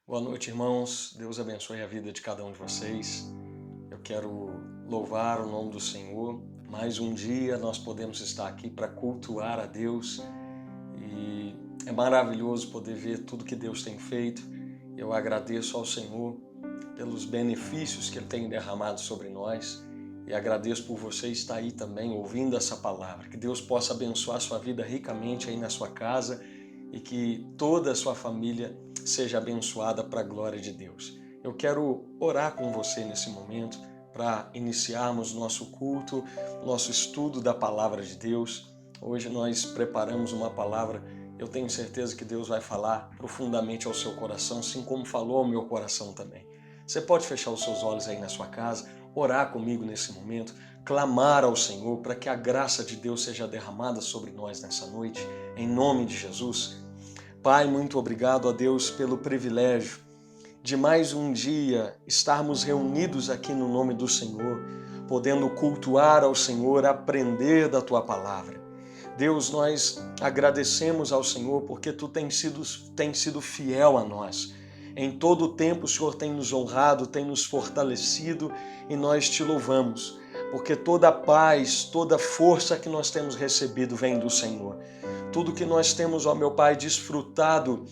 Boa noite, irmãos. Deus abençoe a vida de cada um de vocês. Eu quero louvar o nome do Senhor. Mais um dia nós podemos estar aqui para cultuar a Deus e é maravilhoso poder ver tudo que Deus tem feito. Eu agradeço ao Senhor pelos benefícios que Ele tem derramado sobre nós e agradeço por você estar aí também ouvindo essa palavra. Que Deus possa abençoar a sua vida ricamente aí na sua casa e que toda a sua família seja abençoada para a glória de Deus. Eu quero orar com você nesse momento para iniciarmos nosso culto, nosso estudo da palavra de Deus. Hoje nós preparamos uma palavra, eu tenho certeza que Deus vai falar profundamente ao seu coração, assim como falou ao meu coração também. Você pode fechar os seus olhos aí na sua casa, orar comigo nesse momento, clamar ao Senhor para que a graça de Deus seja derramada sobre nós nessa noite, em nome de Jesus. Pai, muito obrigado a Deus pelo privilégio de mais um dia estarmos reunidos aqui no nome do Senhor, podendo cultuar ao Senhor, aprender da Tua palavra. Deus, nós agradecemos ao Senhor porque Tu tens sido fiel a nós. Em todo o tempo o Senhor tem nos honrado, tem nos fortalecido e nós Te louvamos, porque toda a paz, toda a força que nós temos recebido vem do Senhor. Tudo que nós temos, ó meu Pai, desfrutado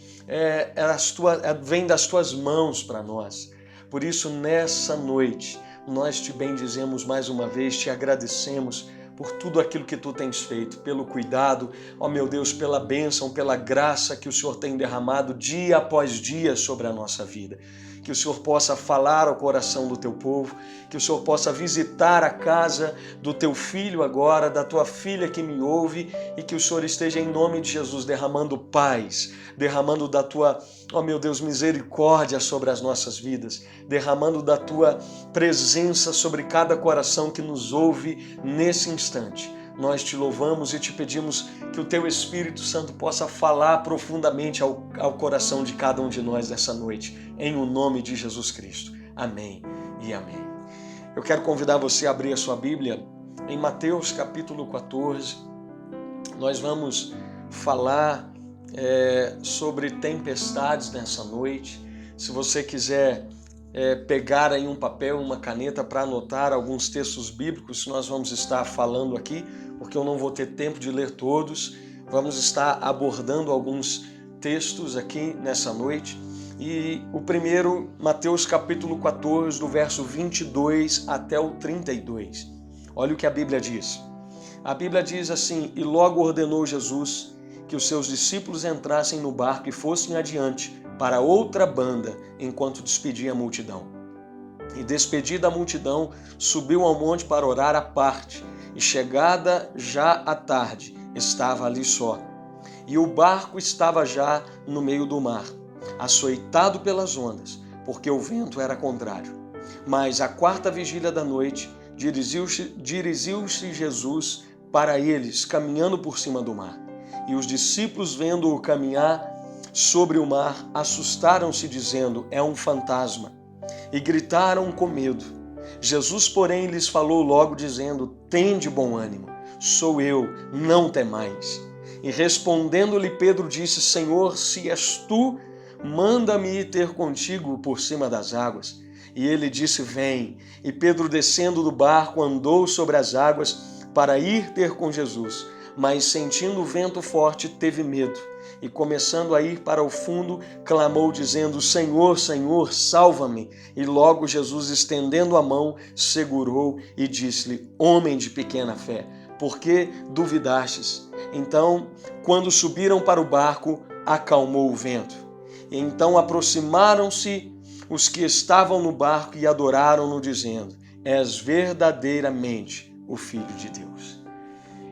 vem das Tuas mãos para nós. Por isso, nessa noite, nós Te bendizemos mais uma vez, Te agradecemos por tudo aquilo que Tu tens feito, pelo cuidado, ó meu Deus, pela bênção, pela graça que o Senhor tem derramado dia após dia sobre a nossa vida. Que o Senhor possa falar ao coração do Teu povo, que o Senhor possa visitar a casa do Teu filho agora, da Tua filha que me ouve, e que o Senhor esteja em nome de Jesus derramando paz, derramando da Tua, ó meu Deus, misericórdia sobre as nossas vidas, derramando da Tua presença sobre cada coração que nos ouve nesse instante. Nós Te louvamos e Te pedimos que o Teu Espírito Santo possa falar profundamente ao coração de cada um de nós nessa noite, em o nome de Jesus Cristo. Amém e amém. Eu quero convidar você a abrir a sua Bíblia em Mateus capítulo 14. Nós vamos falar sobre tempestades nessa noite. Se você quiser pegar aí um papel, uma caneta para anotar alguns textos bíblicos que nós vamos estar falando aqui, porque eu não vou ter tempo de ler todos. Vamos estar abordando alguns textos aqui nessa noite. E o primeiro, Mateus capítulo 14, do verso 22 até o 32. Olha o que a Bíblia diz. A Bíblia diz assim: E logo ordenou Jesus que os seus discípulos entrassem no barco e fossem adiante para outra banda, enquanto despedia a multidão. E despedida a multidão, subiu ao monte para orar à parte, e chegada já a tarde, estava ali só. E o barco estava já no meio do mar, açoitado pelas ondas, porque o vento era contrário. Mas à quarta vigília da noite, dirigiu-se Jesus para eles, caminhando por cima do mar. E os discípulos, vendo-o caminhar sobre o mar, assustaram-se, dizendo: É um fantasma, e gritaram com medo. Jesus, porém, lhes falou logo, dizendo: Tende bom ânimo, sou eu, não temais. E respondendo-lhe Pedro disse: Senhor, se és tu, manda-me ir ter contigo por cima das águas. E ele disse: Vem. E Pedro, descendo do barco, andou sobre as águas para ir ter com Jesus. Mas sentindo o vento forte, teve medo. E começando a ir para o fundo, clamou dizendo: Senhor, Senhor, salva-me. E logo Jesus, estendendo a mão, segurou e disse-lhe: Homem de pequena fé, por que duvidastes? Então, quando subiram para o barco, acalmou o vento. E então aproximaram-se os que estavam no barco e adoraram-no, dizendo: És verdadeiramente o Filho de Deus.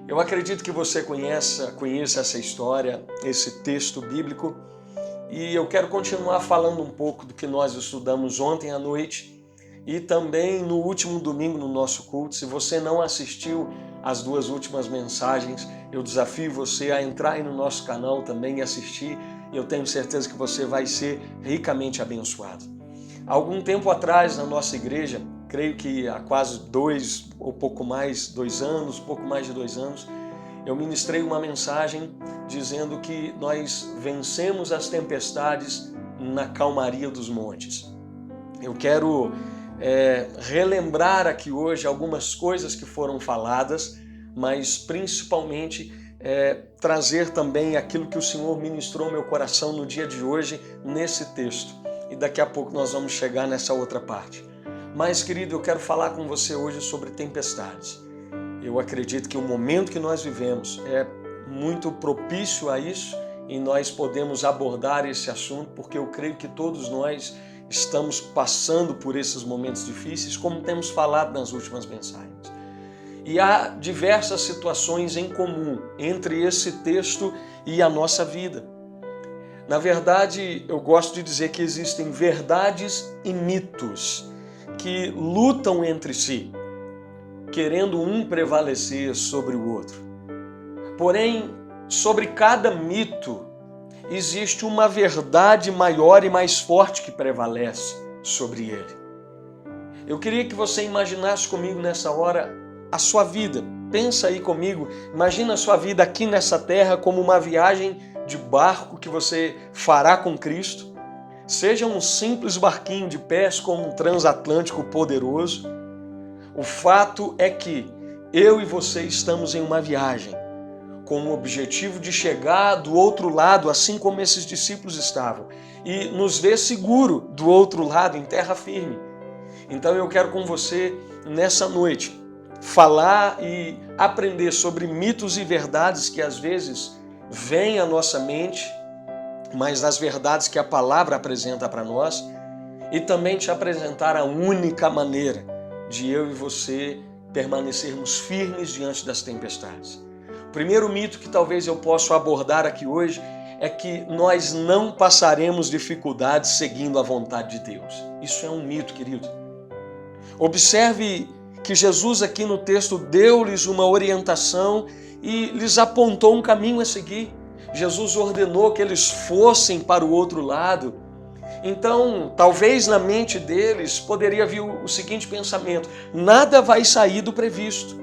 Eu acredito que você conheça essa história, esse texto bíblico, e eu quero continuar falando um pouco do que nós estudamos ontem à noite e também no último domingo no nosso culto. Se você não assistiu às duas últimas mensagens, eu desafio você a entrar aí no nosso canal também e assistir. Eu tenho certeza que você vai ser ricamente abençoado. Algum tempo atrás, na nossa igreja, creio que há quase pouco mais de 2 anos, eu ministrei uma mensagem dizendo que nós vencemos as tempestades na calmaria dos montes. Eu quero relembrar aqui hoje algumas coisas que foram faladas, mas principalmente trazer também aquilo que o Senhor ministrou ao meu coração no dia de hoje nesse texto. E daqui a pouco nós vamos chegar nessa outra parte. Mas, querido, eu quero falar com você hoje sobre tempestades. Eu acredito que o momento que nós vivemos é muito propício a isso e nós podemos abordar esse assunto, porque eu creio que todos nós estamos passando por esses momentos difíceis, como temos falado nas últimas mensagens. E há diversas situações em comum entre esse texto e a nossa vida. Na verdade, eu gosto de dizer que existem verdades e mitos que lutam entre si, querendo um prevalecer sobre o outro. Porém, sobre cada mito, existe uma verdade maior e mais forte que prevalece sobre ele. Eu queria que você imaginasse comigo nessa hora a sua vida. Pensa aí comigo, imagina a sua vida aqui nessa terra como uma viagem de barco que você fará com Cristo. Seja um simples barquinho de pés como um transatlântico poderoso. O fato é que eu e você estamos em uma viagem com o objetivo de chegar do outro lado, assim como esses discípulos estavam, e nos ver seguro do outro lado, em terra firme. Então eu quero com você, nessa noite, falar e aprender sobre mitos e verdades que às vezes vêm à nossa mente, mas as verdades que a palavra apresenta para nós, e também te apresentar a única maneira de eu e você permanecermos firmes diante das tempestades. O primeiro mito que talvez eu possa abordar aqui hoje é que nós não passaremos dificuldades seguindo a vontade de Deus. Isso é um mito, querido. Observe que Jesus aqui no texto deu-lhes uma orientação e lhes apontou um caminho a seguir. Jesus ordenou que eles fossem para o outro lado. Então, talvez na mente deles poderia vir o seguinte pensamento: nada vai sair do previsto.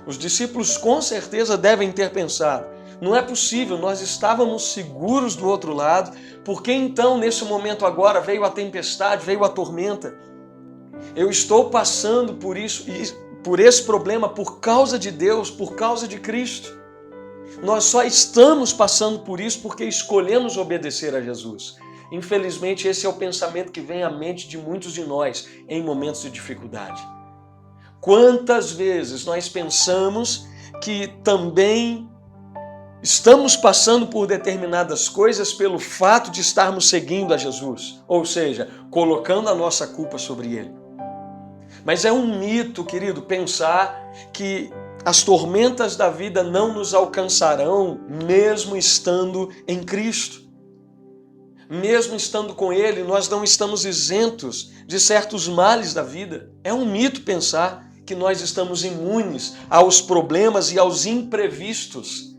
Os discípulos com certeza devem ter pensado: não é possível, nós estávamos seguros do outro lado, por que então nesse momento agora veio a tempestade, veio a tormenta? Eu estou passando por isso, por esse problema por causa de Deus, por causa de Cristo. Nós só estamos passando por isso porque escolhemos obedecer a Jesus. Infelizmente, esse é o pensamento que vem à mente de muitos de nós em momentos de dificuldade. Quantas vezes nós pensamos que também estamos passando por determinadas coisas pelo fato de estarmos seguindo a Jesus, ou seja, colocando a nossa culpa sobre Ele. Mas é um mito, querido, pensar que as tormentas da vida não nos alcançarão mesmo estando em Cristo. Mesmo estando com Ele, nós não estamos isentos de certos males da vida. É um mito pensar que nós estamos imunes aos problemas e aos imprevistos.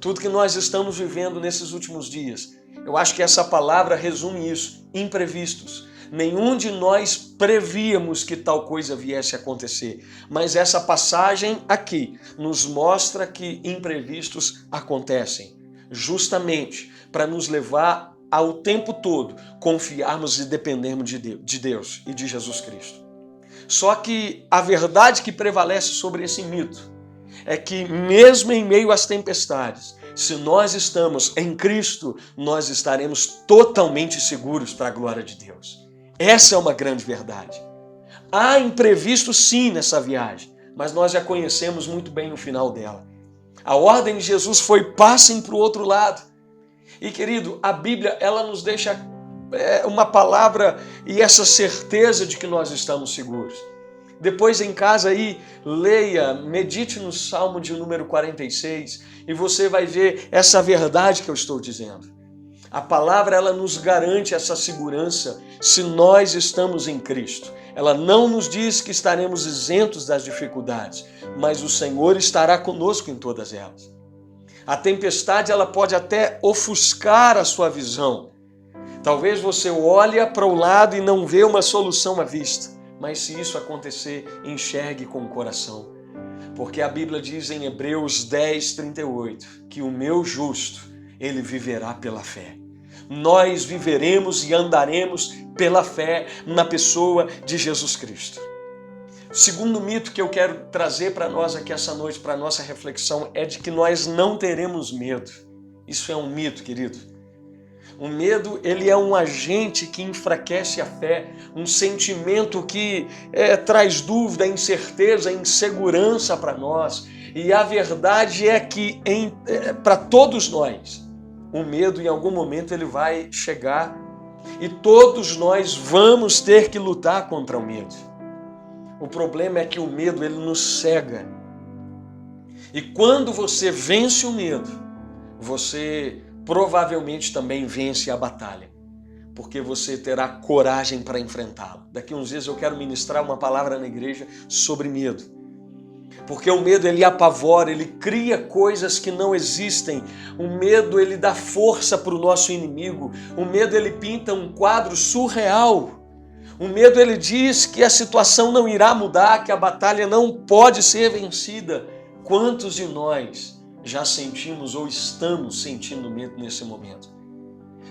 Tudo que nós estamos vivendo nesses últimos dias. Eu acho que essa palavra resume isso, imprevistos. Nenhum de nós prevíamos que tal coisa viesse a acontecer, mas essa passagem aqui nos mostra que imprevistos acontecem, justamente para nos levar ao tempo todo confiarmos e dependermos de Deus e de Jesus Cristo. Só que a verdade que prevalece sobre esse mito é que mesmo em meio às tempestades, se nós estamos em Cristo, nós estaremos totalmente seguros para a glória de Deus. Essa é uma grande verdade. Há imprevisto sim nessa viagem, mas nós já conhecemos muito bem o final dela. A ordem de Jesus foi: passem para o outro lado. E querido, a Bíblia ela nos deixa uma palavra e essa certeza de que nós estamos seguros. Depois em casa aí, leia, medite no Salmo de número 46 e você vai ver essa verdade que eu estou dizendo. A palavra ela nos garante essa segurança se nós estamos em Cristo. Ela não nos diz que estaremos isentos das dificuldades, mas o Senhor estará conosco em todas elas. A tempestade ela pode até ofuscar a sua visão. Talvez você olhe para o lado e não vê uma solução à vista, mas se isso acontecer, enxergue com o coração. Porque a Bíblia diz em Hebreus 10:38 que o meu justo, ele viverá pela fé. nós viveremos e andaremos pela fé na pessoa de Jesus Cristo. O segundo mito que eu quero trazer para nós aqui essa noite, para a nossa reflexão, é de que nós não teremos medo. Isso é um mito, querido. O medo, ele é um agente que enfraquece a fé, um sentimento que traz dúvida, incerteza, insegurança para nós. E a verdade é que para todos nós, o medo em algum momento ele vai chegar e todos nós vamos ter que lutar contra o medo. O problema é que o medo ele nos cega. E quando você vence o medo, você provavelmente também vence a batalha, porque você terá coragem para enfrentá-la. Daqui a uns dias eu quero ministrar uma palavra na igreja sobre medo, porque o medo ele apavora, ele cria coisas que não existem. O medo ele dá força para o nosso inimigo. O medo ele pinta um quadro surreal. O medo ele diz que a situação não irá mudar, que a batalha não pode ser vencida. Quantos de nós já sentimos ou estamos sentindo medo nesse momento?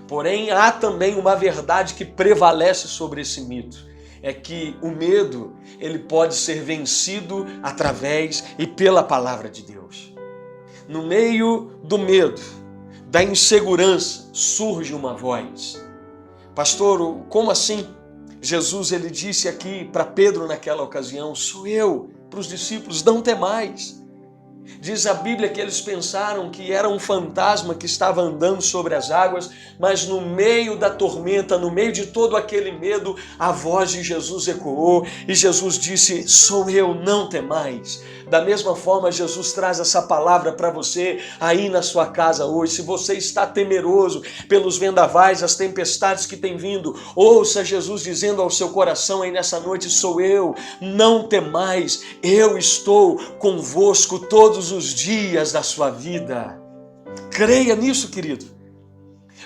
Porém, há também uma verdade que prevalece sobre esse mito. É que o medo, ele pode ser vencido através e pela palavra de Deus. No meio do medo, da insegurança, surge uma voz. Pastor, como assim? Jesus, ele disse aqui para Pedro naquela ocasião, sou eu, para os discípulos, não temais. Diz a Bíblia que eles pensaram que era um fantasma que estava andando sobre as águas, mas no meio da tormenta, no meio de todo aquele medo, a voz de Jesus ecoou e Jesus disse, sou eu, não temais. Da mesma forma, Jesus traz essa palavra para você aí na sua casa hoje. Se você está temeroso pelos vendavais, as tempestades que têm vindo, ouça Jesus dizendo ao seu coração aí nessa noite, sou eu, não temais, eu estou convosco todos os dias da sua vida. Creia nisso, querido.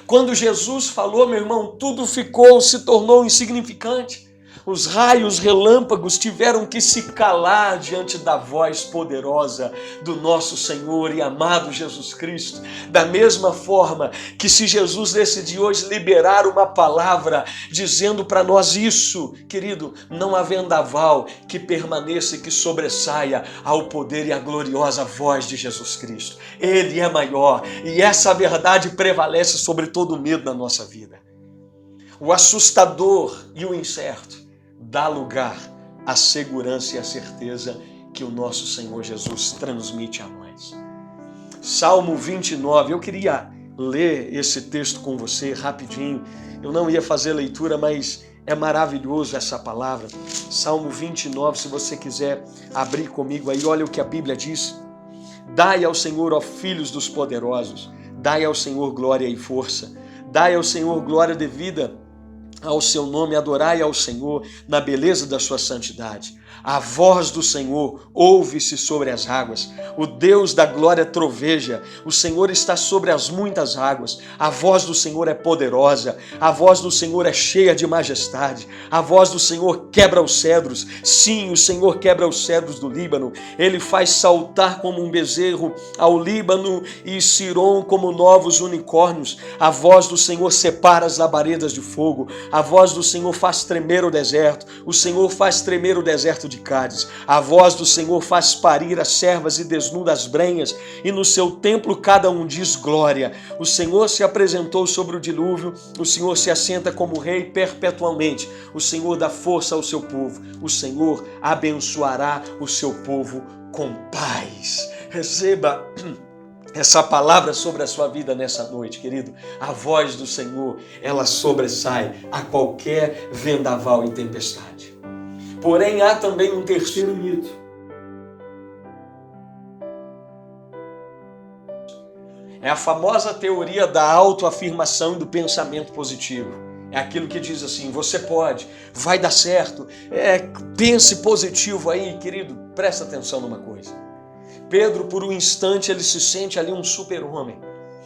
Quando Jesus falou, meu irmão, tudo se tornou insignificante. Os raios relâmpagos tiveram que se calar diante da voz poderosa do nosso Senhor e amado Jesus Cristo. Da mesma forma que se Jesus decidir hoje liberar uma palavra dizendo para nós isso, querido, não há vendaval que permaneça e que sobressaia ao poder e à gloriosa voz de Jesus Cristo. Ele é maior e essa verdade prevalece sobre todo o medo da nossa vida. O assustador e o incerto dá lugar à segurança e à certeza que o nosso Senhor Jesus transmite a nós. Salmo 29, eu queria ler esse texto com você rapidinho. Eu não ia fazer leitura, mas é maravilhoso essa palavra. Salmo 29, se você quiser abrir comigo aí, olha o que a Bíblia diz. Dai ao Senhor, ó filhos dos poderosos, dai ao Senhor glória e força, dai ao Senhor glória devida ao seu nome, adorai ao Senhor na beleza da sua santidade. A voz do Senhor ouve-se sobre as águas. O Deus da glória troveja. O Senhor está sobre as muitas águas. A voz do Senhor é poderosa. A voz do Senhor é cheia de majestade. A voz do Senhor quebra os cedros. Sim, o Senhor quebra os cedros do Líbano. Ele faz saltar como um bezerro ao Líbano e Siron como novos unicórnios. A voz do Senhor separa as labaredas de fogo. A voz do Senhor faz tremer o deserto. O Senhor faz tremer o deserto de Cádiz. A voz do Senhor faz parir as servas e desnuda as brenhas, e no seu templo cada um diz glória. O Senhor se apresentou sobre o dilúvio, o Senhor se assenta como rei perpetuamente. O Senhor dá força ao seu povo. O Senhor abençoará o seu povo com paz. Receba essa palavra sobre a sua vida nessa noite, querido. A voz do Senhor, ela sobressai a qualquer vendaval e tempestade. Porém, há também um terceiro mito. É a famosa teoria da autoafirmação e do pensamento positivo. É aquilo que diz assim, você pode, vai dar certo. Pense positivo aí, querido. Presta atenção numa coisa. Pedro, por um instante, ele se sente ali um super-homem,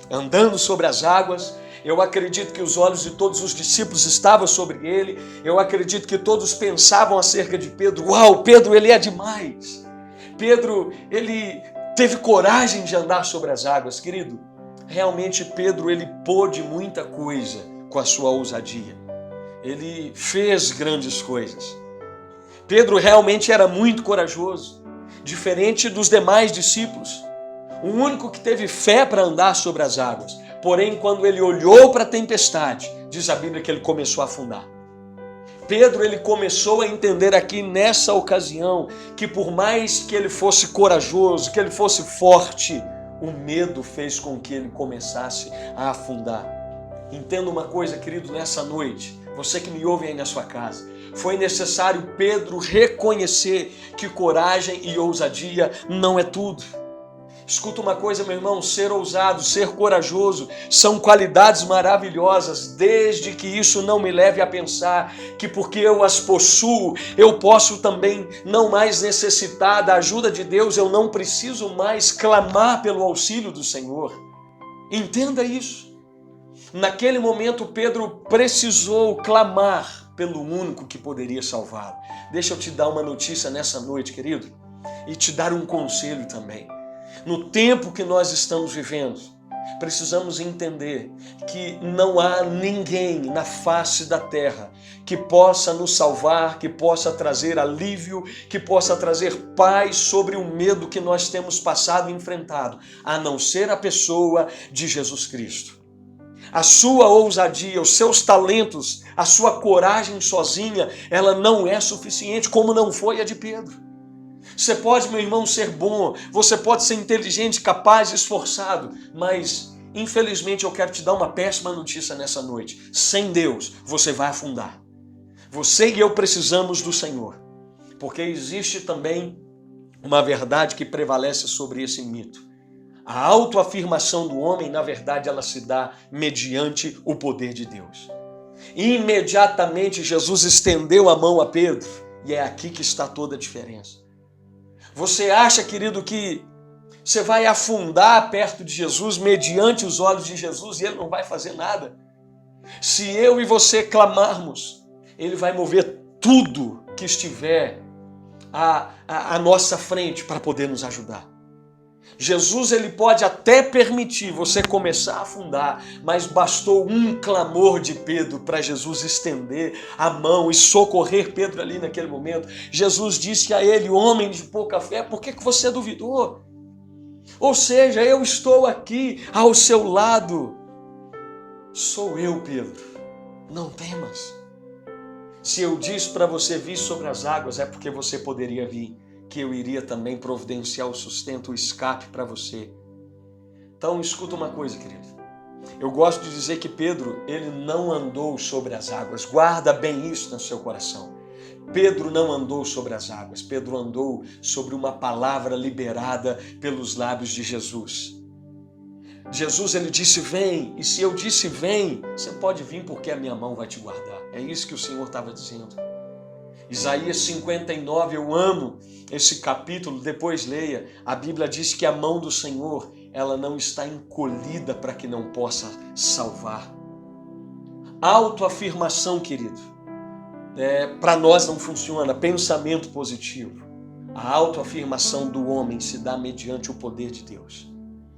andando sobre as águas. Eu acredito que os olhos de todos os discípulos estavam sobre ele. Eu acredito que todos pensavam acerca de Pedro. Uau, Pedro, ele é demais. Pedro, ele teve coragem de andar sobre as águas, querido. realmente Pedro ele pôde muita coisa com a sua ousadia. Ele fez grandes coisas. Pedro realmente era muito corajoso, diferente dos demais discípulos. O único que teve fé para andar sobre as águas. Porém, quando ele olhou para a tempestade, diz a Bíblia que ele começou a afundar. Pedro ele começou a entender aqui nessa ocasião que por mais que ele fosse corajoso, que ele fosse forte, o medo fez com que ele começasse a afundar. Entenda uma coisa, querido, nessa noite, você que me ouve aí na sua casa, foi necessário Pedro reconhecer que coragem e ousadia não é tudo. Escuta uma coisa, meu irmão, ser ousado, ser corajoso são qualidades maravilhosas, desde que isso não me leve a pensar que porque eu as possuo, eu posso também não mais necessitar da ajuda de Deus, eu não preciso mais clamar pelo auxílio do Senhor. Entenda isso. Naquele momento, Pedro precisou clamar pelo único que poderia salvá-lo. Deixa eu te dar uma notícia nessa noite, querido, e te dar um conselho também. No tempo que nós estamos vivendo, precisamos entender que não há ninguém na face da terra que possa nos salvar, que possa trazer alívio, que possa trazer paz sobre o medo que nós temos passado e enfrentado, a não ser a pessoa de Jesus Cristo. A sua ousadia, os seus talentos, a sua coragem sozinha, ela não é suficiente, como não foi a de Pedro. Você pode, meu irmão, ser bom, você pode ser inteligente, capaz, esforçado, mas, infelizmente, eu quero te dar uma péssima notícia nessa noite. Sem Deus, você vai afundar. Você e eu precisamos do Senhor, porque existe também uma verdade que prevalece sobre esse mito. A autoafirmação do homem, na verdade, ela se dá mediante o poder de Deus. Imediatamente, Jesus estendeu a mão a Pedro, e é aqui que está toda a diferença. Você acha, querido, que você vai afundar perto de Jesus, mediante os olhos de Jesus, e Ele não vai fazer nada? Se eu e você clamarmos, Ele vai mover tudo que estiver à nossa frente para poder nos ajudar. Jesus ele pode até permitir você começar a afundar, mas bastou um clamor de Pedro para Jesus estender a mão e socorrer Pedro ali naquele momento. Jesus disse a ele, homem de pouca fé, por que você duvidou? Ou seja, eu estou aqui ao seu lado. Sou eu, Pedro. Não temas. Se eu disse para você vir sobre as águas, é porque você poderia vir, que eu iria também providenciar o sustento, o escape para você. Então, escuta uma coisa, querido. Eu gosto de dizer que Pedro, ele não andou sobre as águas. Guarda bem isso no seu coração. Pedro não andou sobre as águas. Pedro andou sobre uma palavra liberada pelos lábios de Jesus. Jesus, ele disse, vem. E se eu disse, vem, você pode vir porque a minha mão vai te guardar. É isso que o Senhor estava dizendo. Isaías 59, eu amo esse capítulo, depois leia. A Bíblia diz que a mão do Senhor, ela não está encolhida para que não possa salvar. Autoafirmação, querido, para nós não funciona. Pensamento positivo. A autoafirmação do homem se dá mediante o poder de Deus.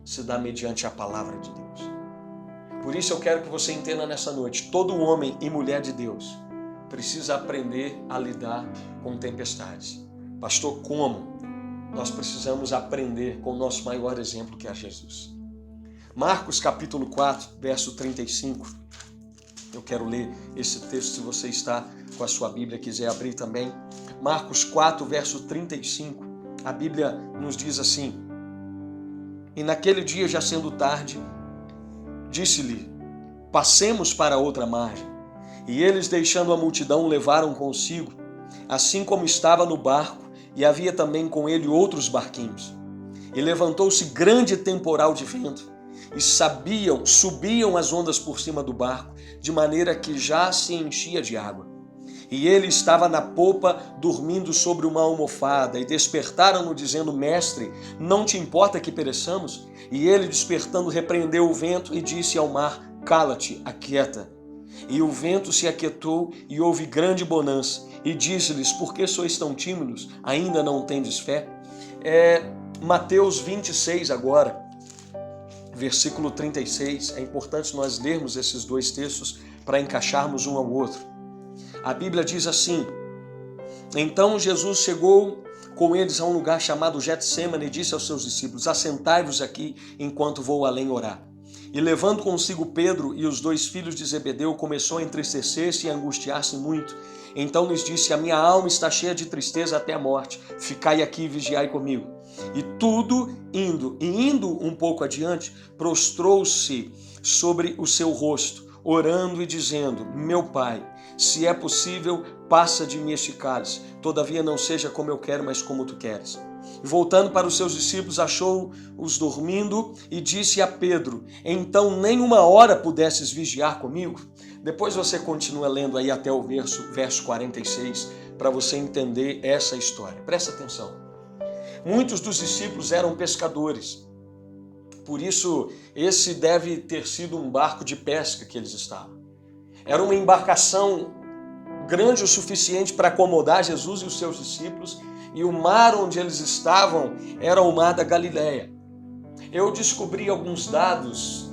Se dá mediante a palavra de Deus. Por isso eu quero que você entenda nessa noite, todo homem e mulher de Deus precisa aprender a lidar com tempestades. Pastor, como? Nós precisamos aprender com o nosso maior exemplo, que é Jesus. Marcos capítulo 4, verso 35. Eu quero ler esse texto, se você está com a sua Bíblia, quiser abrir também. Marcos 4, verso 35. A Bíblia nos diz assim: e naquele dia, já sendo tarde, disse-lhe, passemos para outra margem. E eles, deixando a multidão, levaram consigo, assim como estava no barco, e havia também com ele outros barquinhos. E levantou-se grande temporal de vento, e subiam as ondas por cima do barco, de maneira que já se enchia de água. E ele estava na popa, dormindo sobre uma almofada, e despertaram-no, dizendo, mestre, não te importa que pereçamos? E ele, despertando, repreendeu o vento e disse ao mar, cala-te, aquieta. E o vento se aquietou e houve grande bonança. E disse-lhes, por que sois tão tímidos? Ainda não tendes fé? Mateus 26 agora, versículo 36. É importante nós lermos esses dois textos para encaixarmos um ao outro. A Bíblia diz assim: então Jesus chegou com eles a um lugar chamado Getsêmani e disse aos seus discípulos: assentai-vos aqui enquanto vou além orar. E levando consigo Pedro e os 2 filhos de Zebedeu, começou a entristecer-se e a angustiar-se muito. Então lhes disse: a minha alma está cheia de tristeza até a morte, ficai aqui e vigiai comigo. E indo um pouco adiante, prostrou-se sobre o seu rosto, orando e dizendo: meu Pai, se é possível, passa de mim este cálice, todavia não seja como eu quero, mas como tu queres. E voltando para os seus discípulos, achou-os dormindo e disse a Pedro: então nem uma hora pudesses vigiar comigo? Depois você continua lendo aí até o verso 46, para você entender essa história. Presta atenção. Muitos dos discípulos eram pescadores. Por isso, esse deve ter sido um barco de pesca que eles estavam. Era uma embarcação grande o suficiente para acomodar Jesus e os seus discípulos, e o mar onde eles estavam era o mar da Galileia. Eu descobri alguns dados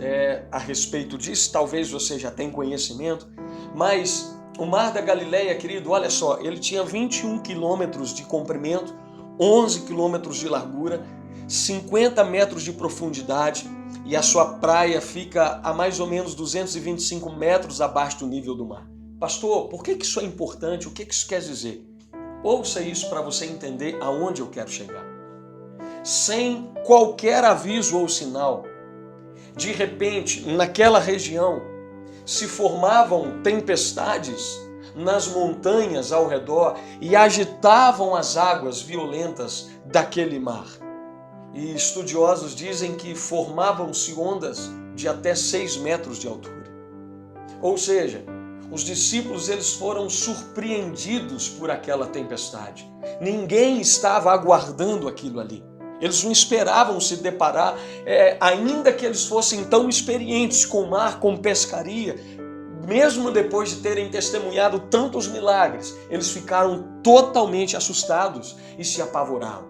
a respeito disso, talvez você já tenha conhecimento, mas o mar da Galileia, querido, olha só, ele tinha 21 quilômetros de comprimento, 11 quilômetros de largura, 50 metros de profundidade, e a sua praia fica a mais ou menos 225 metros abaixo do nível do mar. Pastor, por que isso é importante? O que isso quer dizer? Ouça isso para você entender aonde eu quero chegar. Sem qualquer aviso ou sinal, de repente, naquela região, se formavam tempestades nas montanhas ao redor e agitavam as águas violentas daquele mar. E estudiosos dizem que formavam-se ondas de até 6 metros de altura. Ou seja, os discípulos eles foram surpreendidos por aquela tempestade. Ninguém estava aguardando aquilo ali. Eles não esperavam se deparar, ainda que eles fossem tão experientes com o mar, com pescaria, mesmo depois de terem testemunhado tantos milagres, eles ficaram totalmente assustados e se apavoraram.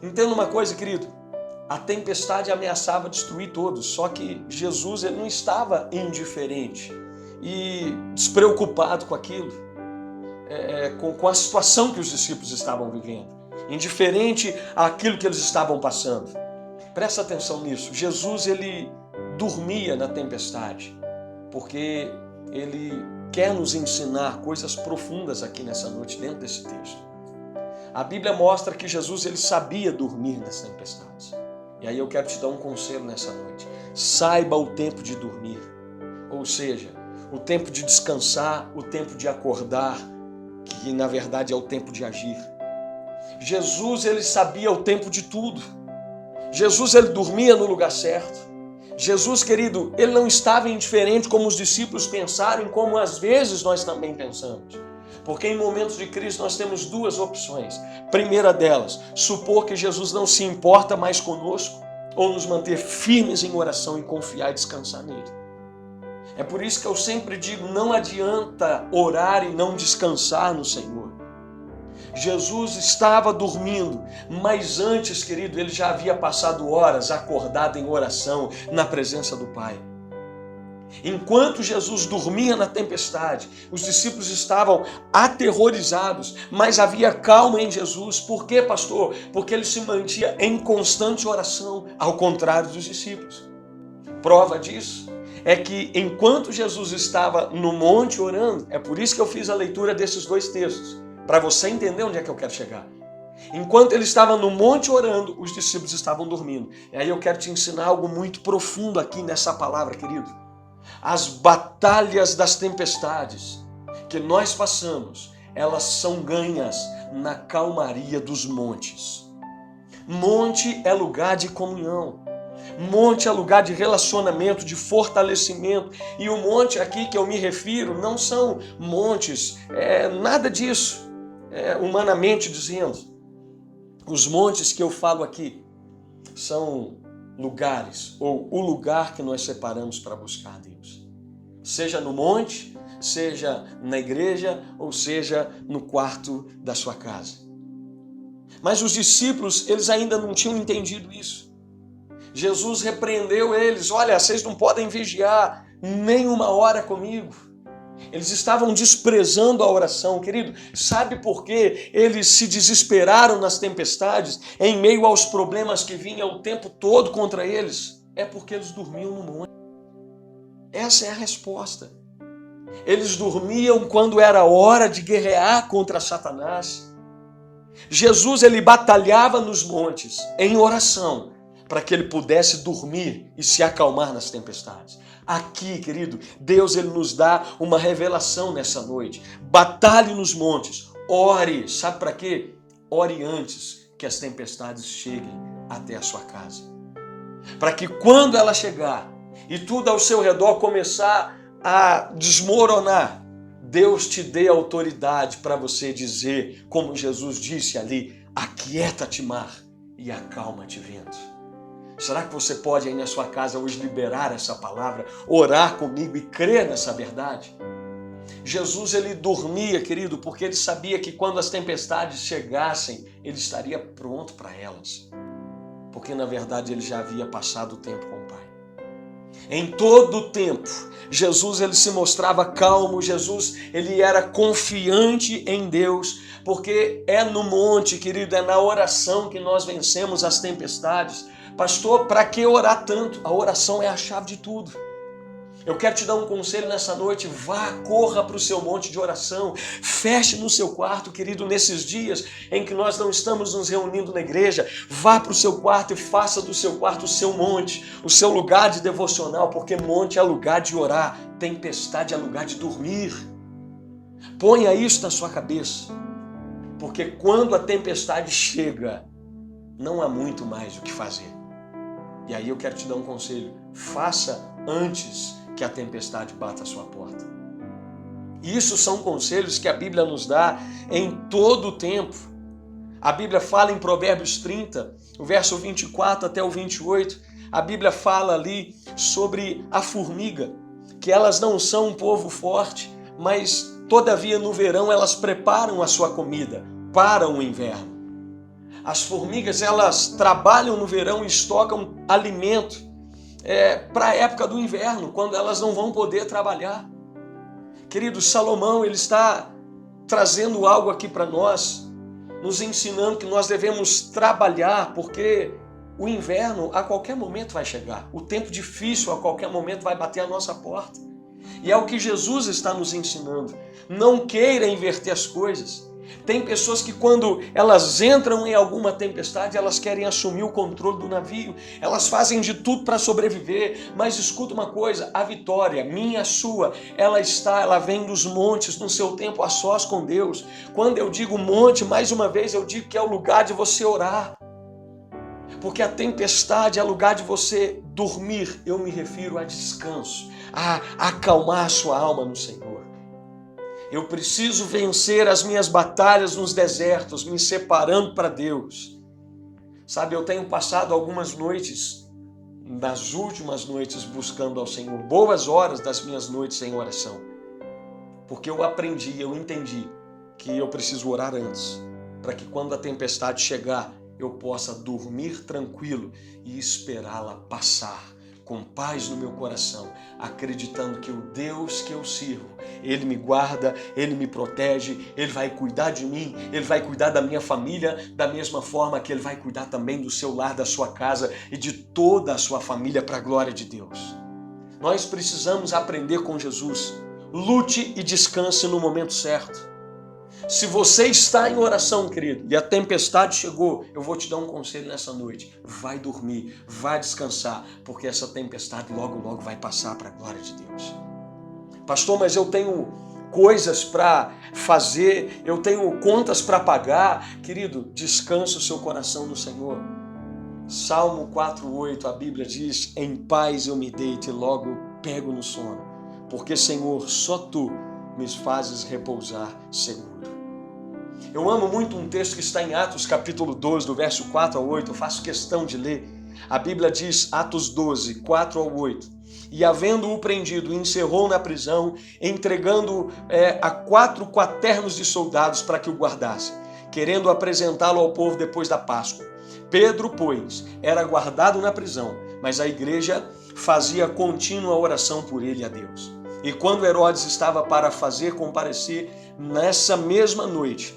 Entenda uma coisa, querido, a tempestade ameaçava destruir todos, só que Jesus ele não estava indiferente e despreocupado com aquilo, com a situação que os discípulos estavam vivendo, indiferente àquilo que eles estavam passando. Presta atenção nisso, Jesus ele dormia na tempestade, porque ele quer nos ensinar coisas profundas aqui nessa noite, dentro desse texto. A Bíblia mostra que Jesus ele sabia dormir nas tempestades. E aí eu quero te dar um conselho nessa noite. Saiba o tempo de dormir. Ou seja, o tempo de descansar, o tempo de acordar, que na verdade é o tempo de agir. Jesus ele sabia o tempo de tudo. Jesus ele dormia no lugar certo. Jesus, querido, ele não estava indiferente como os discípulos pensaram, como às vezes nós também pensamos. Porque em momentos de crise nós temos 2 opções. Primeira delas, supor que Jesus não se importa mais conosco ou nos manter firmes em oração e confiar e descansar nele. É por isso que eu sempre digo, não adianta orar e não descansar no Senhor. Jesus estava dormindo, mas antes, querido, ele já havia passado horas acordado em oração na presença do Pai. Enquanto Jesus dormia na tempestade, os discípulos estavam aterrorizados, mas havia calma em Jesus. Por quê, pastor? Porque ele se mantinha em constante oração, ao contrário dos discípulos. Prova disso é que enquanto Jesus estava no monte orando, é por isso que eu fiz a leitura desses 2 textos, para você entender onde é que eu quero chegar. Enquanto ele estava no monte orando, os discípulos estavam dormindo. E aí eu quero te ensinar algo muito profundo aqui nessa palavra, querido. As batalhas das tempestades que nós passamos, elas são ganhas na calmaria dos montes. Monte é lugar de comunhão. Monte é lugar de relacionamento, de fortalecimento. E o monte aqui que eu me refiro não são montes, nada disso, humanamente dizendo. Os montes que eu falo aqui são lugares, ou o lugar que nós separamos para buscar Deus. Seja no monte, seja na igreja, ou seja no quarto da sua casa. Mas os discípulos, eles ainda não tinham entendido isso. Jesus repreendeu eles: olha, vocês não podem vigiar nem uma hora comigo. Eles estavam desprezando a oração, querido. Sabe por que eles se desesperaram nas tempestades, em meio aos problemas que vinham o tempo todo contra eles? É porque eles dormiam no monte. Essa é a resposta. Eles dormiam quando era hora de guerrear contra Satanás. Jesus, ele batalhava nos montes em oração para que ele pudesse dormir e se acalmar nas tempestades. Aqui, querido, Deus, ele nos dá uma revelação nessa noite. Batalhe nos montes, ore. Sabe para quê? Ore antes que as tempestades cheguem até a sua casa. Para que quando ela chegar e tudo ao seu redor começar a desmoronar, Deus te dê autoridade para você dizer, como Jesus disse ali: aquieta-te, mar, e acalma-te, vento. Será que você pode aí na sua casa hoje liberar essa palavra, orar comigo e crer nessa verdade? Jesus, ele dormia, querido, porque ele sabia que quando as tempestades chegassem, ele estaria pronto para elas. Porque na verdade ele já havia passado o tempo com o Pai. Em todo o tempo, Jesus, ele se mostrava calmo. Jesus, ele era confiante em Deus, porque é no monte, querido, é na oração que nós vencemos as tempestades. Pastor, para que orar tanto? A oração é a chave de tudo. Eu quero te dar um conselho nessa noite: vá, corra para o seu monte de oração, feche no seu quarto, querido, nesses dias em que nós não estamos nos reunindo na igreja, vá para o seu quarto e faça do seu quarto o seu monte, o seu lugar de devocional, porque monte é lugar de orar, tempestade é lugar de dormir. Ponha isso na sua cabeça, porque quando a tempestade chega, não há muito mais o que fazer. E aí eu quero te dar um conselho: faça antes que a tempestade bata a sua porta. Isso são conselhos que a Bíblia nos dá em todo o tempo. A Bíblia fala em Provérbios 30, o verso 24 até o 28, a Bíblia fala ali sobre a formiga, que elas não são um povo forte, mas todavia no verão elas preparam a sua comida para o inverno. As formigas, elas trabalham no verão e estocam alimento para a época do inverno, quando elas não vão poder trabalhar. Querido, Salomão, ele está trazendo algo aqui para nós, nos ensinando que nós devemos trabalhar, porque o inverno a qualquer momento vai chegar. O tempo difícil a qualquer momento vai bater a nossa porta. E é o que Jesus está nos ensinando. Não queira inverter as coisas. Tem pessoas que quando elas entram em alguma tempestade, elas querem assumir o controle do navio, elas fazem de tudo para sobreviver, mas escuta uma coisa: a vitória, minha, sua, ela vem dos montes, no seu tempo a sós com Deus. Quando eu digo monte, mais uma vez eu digo que é o lugar de você orar, porque a tempestade é lugar de você dormir. Eu me refiro a descanso, a acalmar a sua alma no Senhor. Eu preciso vencer as minhas batalhas nos desertos, me separando para Deus. Sabe, eu tenho passado algumas noites, nas últimas noites, buscando ao Senhor, boas horas das minhas noites em oração. Porque eu aprendi, eu entendi que eu preciso orar antes, para que quando a tempestade chegar, eu possa dormir tranquilo e esperá-la passar, com paz no meu coração, acreditando que o Deus que eu sirvo, Ele me guarda, Ele me protege, Ele vai cuidar de mim, Ele vai cuidar da minha família, da mesma forma que Ele vai cuidar também do seu lar, da sua casa e de toda a sua família, para a glória de Deus. Nós precisamos aprender com Jesus. Lute e descanse no momento certo. Se você está em oração, querido, e a tempestade chegou, eu vou te dar um conselho nessa noite: vai dormir, vai descansar, porque essa tempestade logo, logo vai passar para a glória de Deus. Pastor, mas eu tenho coisas para fazer, eu tenho contas para pagar. Querido, descansa o seu coração no Senhor. Salmo 4:8, a Bíblia diz: em paz eu me deito e logo pego no sono, porque, Senhor, só Tu me fazes repousar seguro. Eu amo muito um texto que está em Atos capítulo 12, do verso 4 ao 8, eu faço questão de ler. A Bíblia diz, Atos 12, 4 ao 8, e havendo-o prendido, encerrou na prisão, entregando a 4 quaternos de soldados para que o guardassem, querendo apresentá-lo ao povo depois da Páscoa. Pedro, pois, era guardado na prisão, mas a igreja fazia contínua oração por ele a Deus. E quando Herodes estava para fazer comparecer, nessa mesma noite,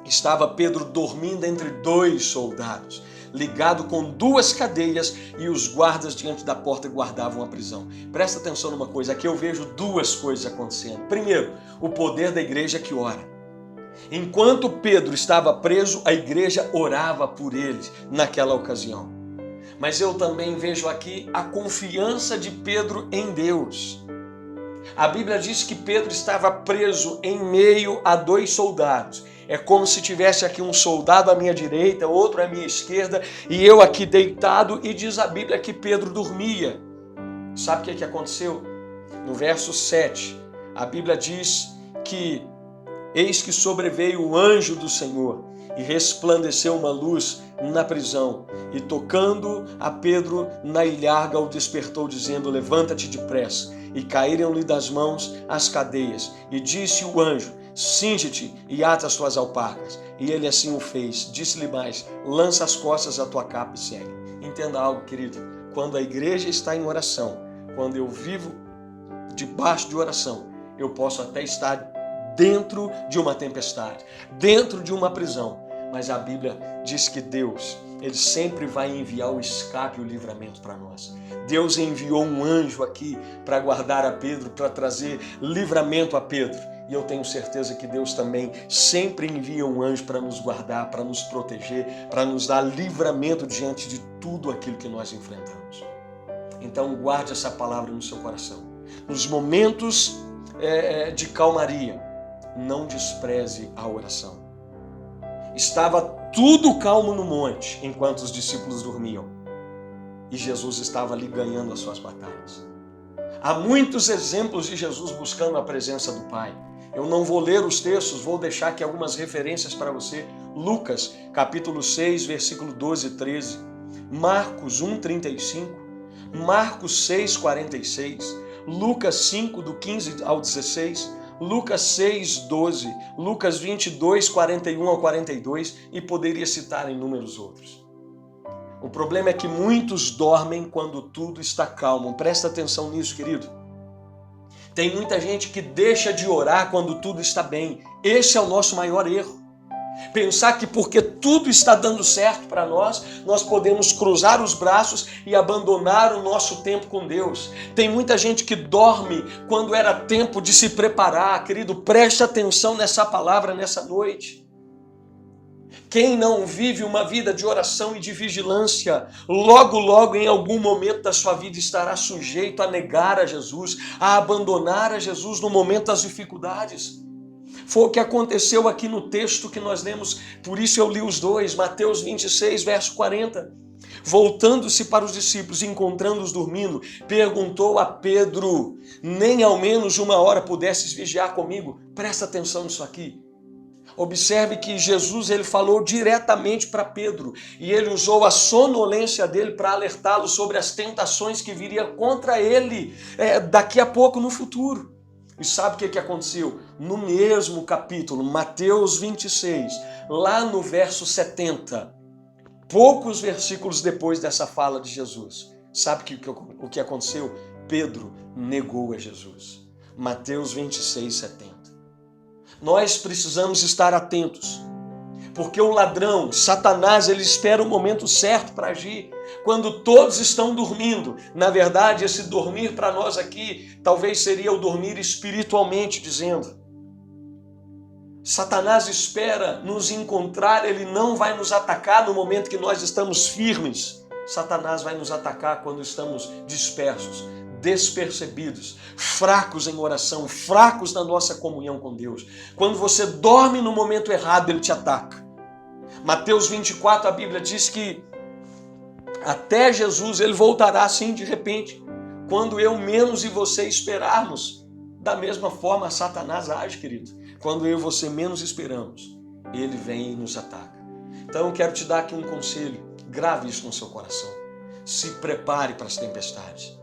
estava Pedro dormindo entre 2 soldados, ligado com 2 cadeias, e os guardas diante da porta guardavam a prisão. Presta atenção numa coisa, aqui eu vejo 2 coisas acontecendo. Primeiro, o poder da igreja que ora. Enquanto Pedro estava preso, a igreja orava por ele naquela ocasião. Mas eu também vejo aqui a confiança de Pedro em Deus. A Bíblia diz que Pedro estava preso em meio a 2 soldados. É como se tivesse aqui um soldado à minha direita, outro à minha esquerda, e eu aqui deitado, e diz a Bíblia que Pedro dormia. Sabe o que aconteceu? No verso 7, a Bíblia diz que eis que sobreveio o anjo do Senhor e resplandeceu uma luz na prisão, e tocando a Pedro na ilharga o despertou, dizendo: levanta-te depressa. E caíram-lhe das mãos as cadeias. E disse o anjo: cinge-te e ata as tuas alparcas. E ele assim o fez. Disse-lhe mais: lança as costas a tua capa e segue. Entenda algo, querido. Quando a igreja está em oração, quando eu vivo debaixo de oração, eu posso até estar dentro de uma tempestade, dentro de uma prisão. Mas a Bíblia diz que Deus, Ele sempre vai enviar o escape e o livramento para nós. Deus enviou um anjo aqui para guardar a Pedro, para trazer livramento a Pedro. E eu tenho certeza que Deus também sempre envia um anjo para nos guardar, para nos proteger, para nos dar livramento diante de tudo aquilo que nós enfrentamos. Então guarde essa palavra no seu coração. Nos momentos de calmaria, não despreze a oração. Estava tudo calmo no monte enquanto os discípulos dormiam. E Jesus estava ali ganhando as suas batalhas. Há muitos exemplos de Jesus buscando a presença do Pai. Eu não vou ler os textos, vou deixar aqui algumas referências para você. Lucas, capítulo 6, versículo 12 e 13. Marcos 1, 35. Marcos 6, 46. Lucas 5, do 15 ao 16. Lucas 6, 12, Lucas 22, 41 ao 42, e poderia citar inúmeros outros. O problema é que muitos dormem quando tudo está calmo. Presta atenção nisso, querido. Tem muita gente que deixa de orar quando tudo está bem. Esse é o nosso maior erro. Pensar que porque tudo está dando certo para nós, nós podemos cruzar os braços e abandonar o nosso tempo com Deus. Tem muita gente que dorme quando era tempo de se preparar. Querido, preste atenção nessa palavra nessa noite. Quem não vive uma vida de oração e de vigilância, logo em algum momento da sua vida estará sujeito a negar a Jesus, a abandonar a Jesus no momento das dificuldades. Foi o que aconteceu aqui no texto que nós lemos, por isso eu li os 2, Mateus 26, verso 40. Voltando-se para os discípulos, encontrando-os dormindo, perguntou a Pedro: nem ao menos 1 hora pudesses vigiar comigo? Presta atenção nisso aqui. Observe que Jesus ele falou diretamente para Pedro e ele usou a sonolência dele para alertá-lo sobre as tentações que viriam contra ele daqui a pouco no futuro. E sabe o que aconteceu? No mesmo capítulo, Mateus 26, lá no verso 70, poucos versículos depois dessa fala de Jesus, sabe o que aconteceu? Pedro negou a Jesus. Mateus 26, 70. Nós precisamos estar atentos, porque o ladrão, Satanás, ele espera o momento certo para agir, quando todos estão dormindo. Na verdade, esse dormir para nós aqui, talvez seria o dormir espiritualmente dizendo. Satanás espera nos encontrar, ele não vai nos atacar no momento que nós estamos firmes. Satanás vai nos atacar quando estamos dispersos, despercebidos, fracos em oração, fracos na nossa comunhão com Deus. Quando você dorme no momento errado, ele te ataca. Mateus 24, a Bíblia diz que até Jesus, ele voltará assim de repente, quando eu menos e você esperarmos. Da mesma forma, Satanás age, querido. Quando eu e você menos esperamos, ele vem e nos ataca. Então eu quero te dar aqui um conselho, grave isso no seu coração. Se prepare para as tempestades.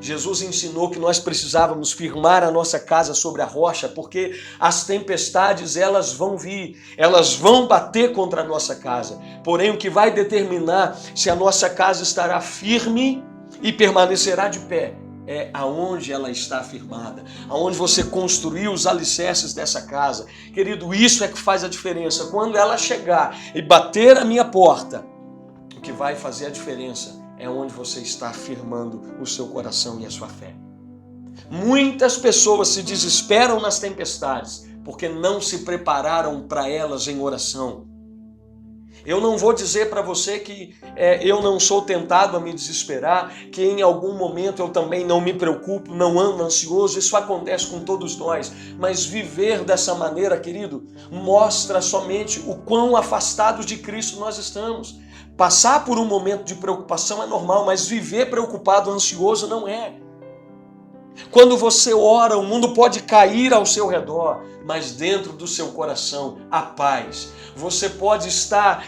Jesus ensinou que nós precisávamos firmar a nossa casa sobre a rocha, porque as tempestades, elas vão vir, elas vão bater contra a nossa casa. Porém, o que vai determinar se a nossa casa estará firme e permanecerá de pé é aonde ela está firmada, aonde você construiu os alicerces dessa casa. Querido, isso é que faz a diferença. Quando ela chegar e bater a minha porta, o que vai fazer a diferença é onde você está firmando o seu coração e a sua fé. Muitas pessoas se desesperam nas tempestades porque não se prepararam para elas em oração. Eu não vou dizer para você que eu não sou tentado a me desesperar, que em algum momento eu também não me preocupo, não ando ansioso, isso acontece com todos nós. Mas viver dessa maneira, querido, mostra somente o quão afastados de Cristo nós estamos. Passar por um momento de preocupação é normal, mas viver preocupado, ansioso não é. Quando você ora, o mundo pode cair ao seu redor, mas dentro do seu coração, a paz. Você pode estar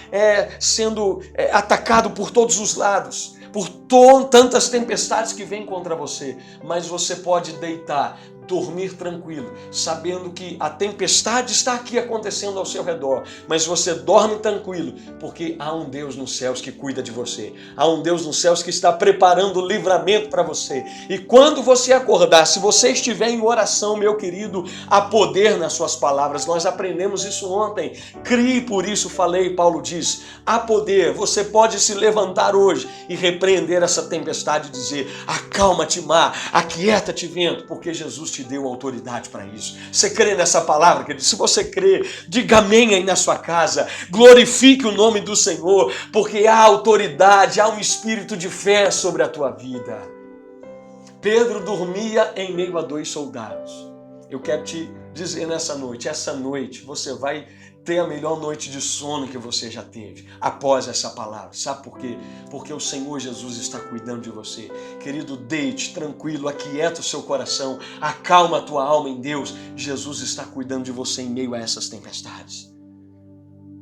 sendo atacado por todos os lados, por tantas tempestades que vêm contra você, mas você pode deitar, dormir tranquilo, sabendo que a tempestade está aqui acontecendo ao seu redor, mas você dorme tranquilo, porque há um Deus nos céus que cuida de você, há um Deus nos céus que está preparando o livramento para você. E quando você acordar, se você estiver em oração, meu querido, há poder nas suas palavras. Nós aprendemos isso ontem. Crie, por isso falei, Paulo diz, há poder. Você pode se levantar hoje e repreender essa tempestade e dizer: acalma-te, mar, aquieta-te, vento, porque Jesus te deu autoridade para isso. Você crê nessa palavra, querido? Se você crê, diga amém aí na sua casa, glorifique o nome do Senhor, porque há autoridade, há um espírito de fé sobre a tua vida. Pedro dormia em meio a 2 soldados. Eu quero te dizer nessa noite, essa noite você vai ter a melhor noite de sono que você já teve após essa palavra. Sabe por quê? Porque o Senhor Jesus está cuidando de você. Querido, deite tranquilo, aquieta o seu coração, acalma a tua alma em Deus. Jesus está cuidando de você em meio a essas tempestades.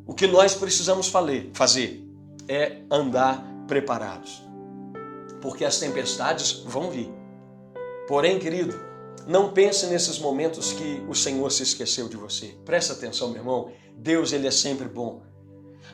O que nós precisamos fazer é andar preparados, porque as tempestades vão vir. Porém, querido, não pense nesses momentos que o Senhor se esqueceu de você. Presta atenção, meu irmão. Deus, Ele é sempre bom.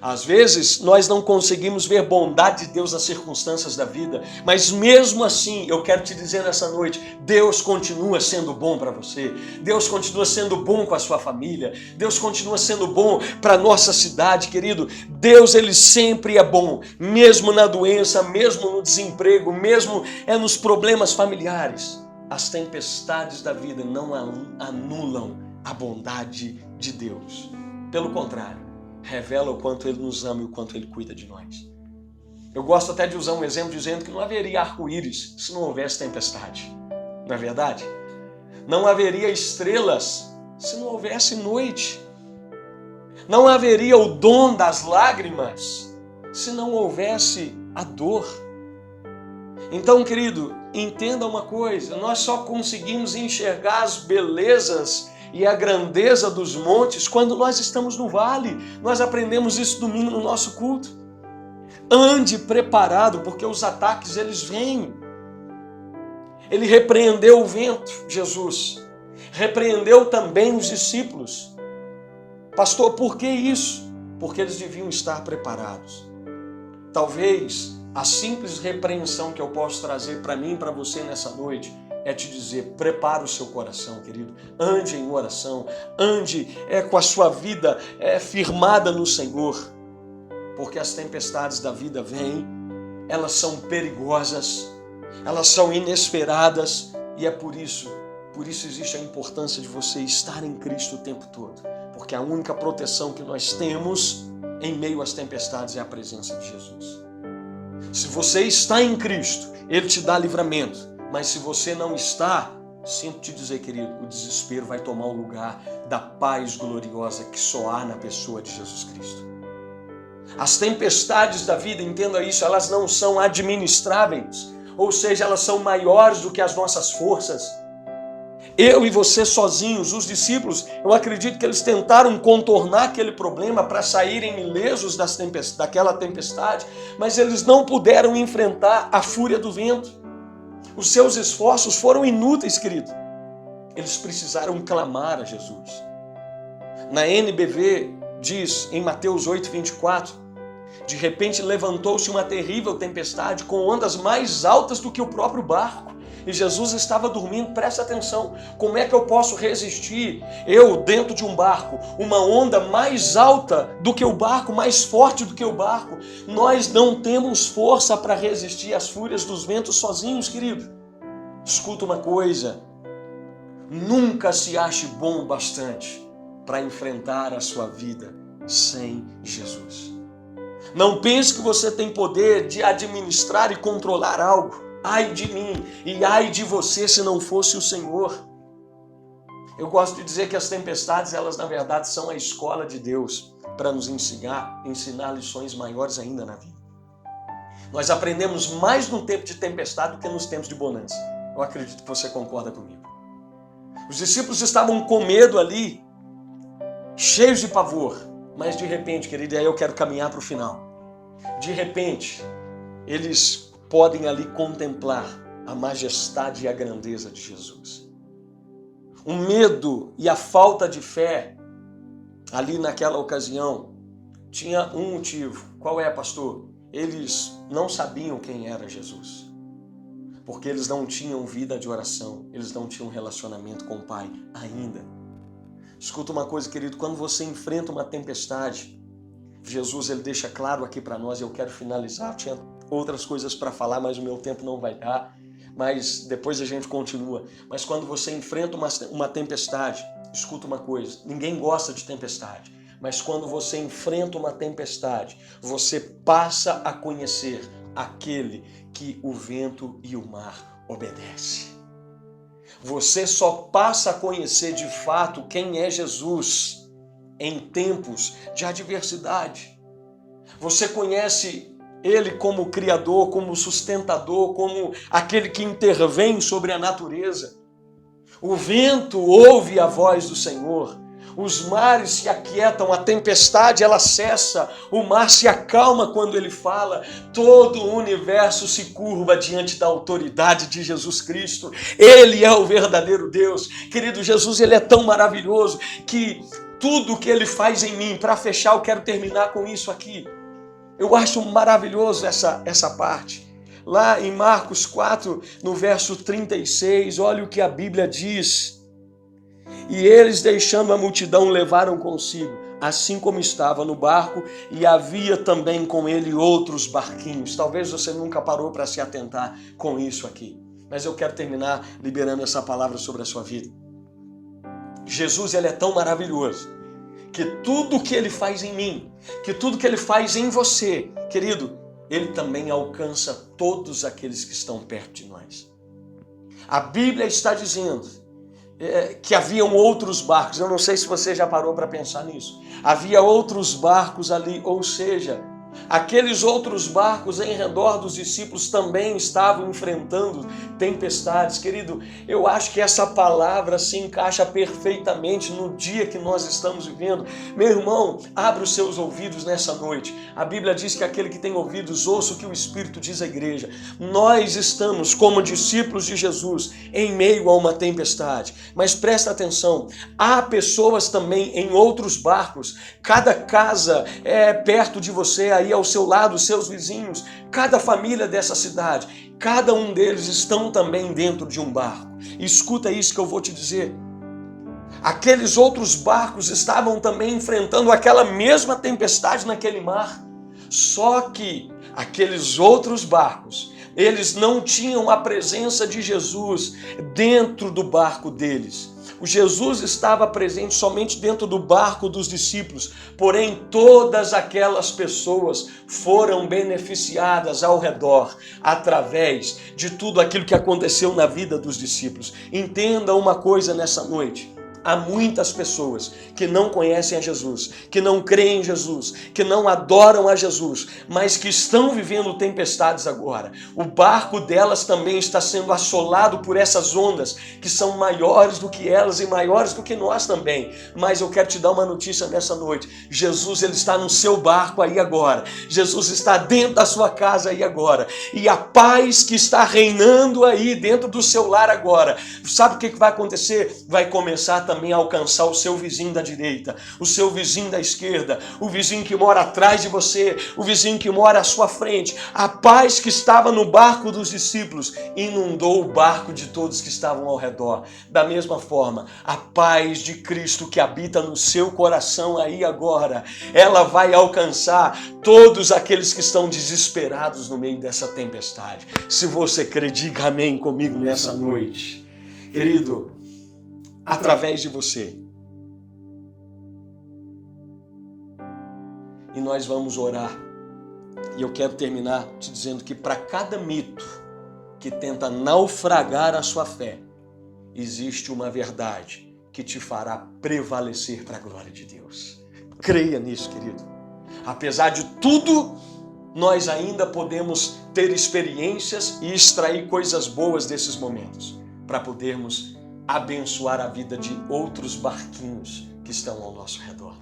Às vezes, nós não conseguimos ver bondade de Deus nas circunstâncias da vida, mas mesmo assim, eu quero te dizer nessa noite, Deus continua sendo bom para você. Deus continua sendo bom com a sua família. Deus continua sendo bom para a nossa cidade, querido. Deus, Ele sempre é bom, mesmo na doença, mesmo no desemprego, mesmo nos problemas familiares. As tempestades da vida não anulam a bondade de Deus. Pelo contrário, revela o quanto Ele nos ama e o quanto Ele cuida de nós. Eu gosto até de usar um exemplo dizendo que não haveria arco-íris se não houvesse tempestade. Não é verdade? Não haveria estrelas se não houvesse noite. Não haveria o dom das lágrimas se não houvesse a dor. Então, querido, entenda uma coisa, nós só conseguimos enxergar as belezas e a grandeza dos montes quando nós estamos no vale. Nós aprendemos isso domingo no nosso culto. Ande preparado, porque os ataques, eles vêm. Ele repreendeu o vento, Jesus. Repreendeu também os discípulos. Pastor, por que isso? Porque eles deviam estar preparados. Talvez a simples repreensão que eu posso trazer para mim e para você nessa noite é te dizer, prepara o seu coração, querido. Ande em oração, ande com a sua vida firmada no Senhor. Porque as tempestades da vida vêm, elas são perigosas, elas são inesperadas e é por isso existe a importância de você estar em Cristo o tempo todo. Porque a única proteção que nós temos em meio às tempestades é a presença de Jesus. Se você está em Cristo, Ele te dá livramento. Mas se você não está, sinto te dizer, querido, o desespero vai tomar o lugar da paz gloriosa que só há na pessoa de Jesus Cristo. As tempestades da vida, entenda isso, elas não são administráveis, ou seja, elas são maiores do que as nossas forças. Eu e você sozinhos, os discípulos, eu acredito que eles tentaram contornar aquele problema para saírem ilesos daquela tempestade, mas eles não puderam enfrentar a fúria do vento. Os seus esforços foram inúteis, querido. Eles precisaram clamar a Jesus. Na NBV diz, em Mateus 8:24, de repente levantou-se uma terrível tempestade com ondas mais altas do que o próprio barco. E Jesus estava dormindo, presta atenção, como é que eu posso resistir, eu dentro de um barco, uma onda mais alta do que o barco, mais forte do que o barco? Nós não temos força para resistir às fúrias dos ventos sozinhos, querido. Escuta uma coisa, nunca se ache bom o bastante para enfrentar a sua vida sem Jesus. Não pense que você tem poder de administrar e controlar algo. Ai de mim e ai de você se não fosse o Senhor. Eu gosto de dizer que as tempestades, elas na verdade são a escola de Deus para nos ensinar lições maiores ainda na vida. Nós aprendemos mais no tempo de tempestade do que nos tempos de bonança. Eu acredito que você concorda comigo. Os discípulos estavam com medo ali, cheios de pavor, mas de repente, querido, aí eu quero caminhar para o final. De repente, eles podem ali contemplar a majestade e a grandeza de Jesus. O medo e a falta de fé, ali naquela ocasião, tinha um motivo. Qual é, pastor? Eles não sabiam quem era Jesus. Porque eles não tinham vida de oração, eles não tinham relacionamento com o Pai ainda. Escuta uma coisa, querido, quando você enfrenta uma tempestade, Jesus ele deixa claro aqui para nós, e eu quero finalizar, tinha outras coisas para falar, mas o meu tempo não vai dar, mas depois a gente continua. Mas quando você enfrenta uma tempestade, escuta uma coisa, ninguém gosta de tempestade, mas quando você enfrenta uma tempestade, você passa a conhecer aquele que o vento e o mar obedecem. Você só passa a conhecer de fato quem é Jesus em tempos de adversidade. Você conhece Ele como Criador, como sustentador, como aquele que intervém sobre a natureza. O vento ouve a voz do Senhor, os mares se aquietam, a tempestade ela cessa, o mar se acalma quando Ele fala, todo o universo se curva diante da autoridade de Jesus Cristo. Ele é o verdadeiro Deus. Querido, Jesus ele é tão maravilhoso que tudo que Ele faz em mim, para fechar, eu quero terminar com isso aqui. Eu acho maravilhoso essa parte. Lá em Marcos 4, no verso 36, olha o que a Bíblia diz. E eles, deixando a multidão, levaram consigo, assim como estava no barco, e havia também com ele outros barquinhos. Talvez você nunca parou para se atentar com isso aqui, mas eu quero terminar liberando essa palavra sobre a sua vida. Jesus ele é tão maravilhoso que tudo que Ele faz em mim, que tudo que Ele faz em você, querido, Ele também alcança todos aqueles que estão perto de nós. A Bíblia está dizendo que haviam outros barcos. Eu não sei se você já parou para pensar nisso. Havia outros barcos ali, ou seja, aqueles outros barcos em redor dos discípulos também estavam enfrentando tempestades. Querido, eu acho que essa palavra se encaixa perfeitamente no dia que nós estamos vivendo. Meu irmão, abre os seus ouvidos nessa noite. A Bíblia diz que aquele que tem ouvidos, ouça o que o Espírito diz à igreja. Nós estamos como discípulos de Jesus em meio a uma tempestade. Mas presta atenção, há pessoas também em outros barcos. Cada casa é perto de você, aí ao seu lado, os seus vizinhos, cada família dessa cidade, cada um deles estão também dentro de um barco. Escuta isso que eu vou te dizer. Aqueles outros barcos estavam também enfrentando aquela mesma tempestade naquele mar, só que aqueles outros barcos, eles não tinham a presença de Jesus dentro do barco deles. O Jesus estava presente somente dentro do barco dos discípulos, porém todas aquelas pessoas foram beneficiadas ao redor, através de tudo aquilo que aconteceu na vida dos discípulos. Entenda uma coisa nessa noite, Há muitas pessoas que não conhecem a Jesus, que não creem em Jesus, que não adoram a Jesus, mas que estão vivendo tempestades agora. O barco delas também está sendo assolado por essas ondas, que são maiores do que elas e maiores do que nós também. Mas eu quero te dar uma notícia nessa noite. Jesus, ele está no seu barco aí agora. Jesus está dentro da sua casa aí agora. E a paz que está reinando aí dentro do seu lar agora, sabe o que vai acontecer? Vai começar também a alcançar o seu vizinho da direita, o seu vizinho da esquerda, o vizinho que mora atrás de você, o vizinho que mora à sua frente. A paz que estava no barco dos discípulos inundou o barco de todos que estavam ao redor. Da mesma forma, a paz de Cristo que habita no seu coração aí agora, ela vai alcançar todos aqueles que estão desesperados no meio dessa tempestade. Se você crê, diga amém comigo nessa noite. Querido, através de você. E nós vamos orar. E eu quero terminar te dizendo que para cada mito que tenta naufragar a sua fé, existe uma verdade que te fará prevalecer para a glória de Deus. Creia nisso, querido. Apesar de tudo, nós ainda podemos ter experiências e extrair coisas boas desses momentos, para podermos abençoar a vida de outros barquinhos que estão ao nosso redor.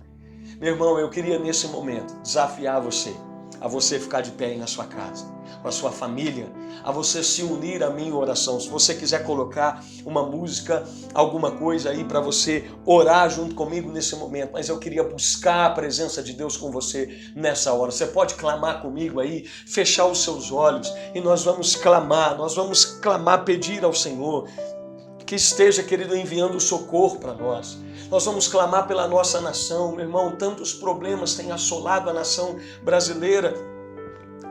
Meu irmão, eu queria nesse momento desafiar você, a você ficar de pé aí na sua casa, com a sua família, a você se unir a mim em oração. Se você quiser colocar uma música, alguma coisa aí para você orar junto comigo nesse momento, mas eu queria buscar a presença de Deus com você nessa hora. Você pode clamar comigo aí, fechar os seus olhos e nós vamos clamar, pedir ao Senhor que esteja, querido, enviando socorro para nós. Nós vamos clamar pela nossa nação, meu irmão. Tantos problemas têm assolado a nação brasileira.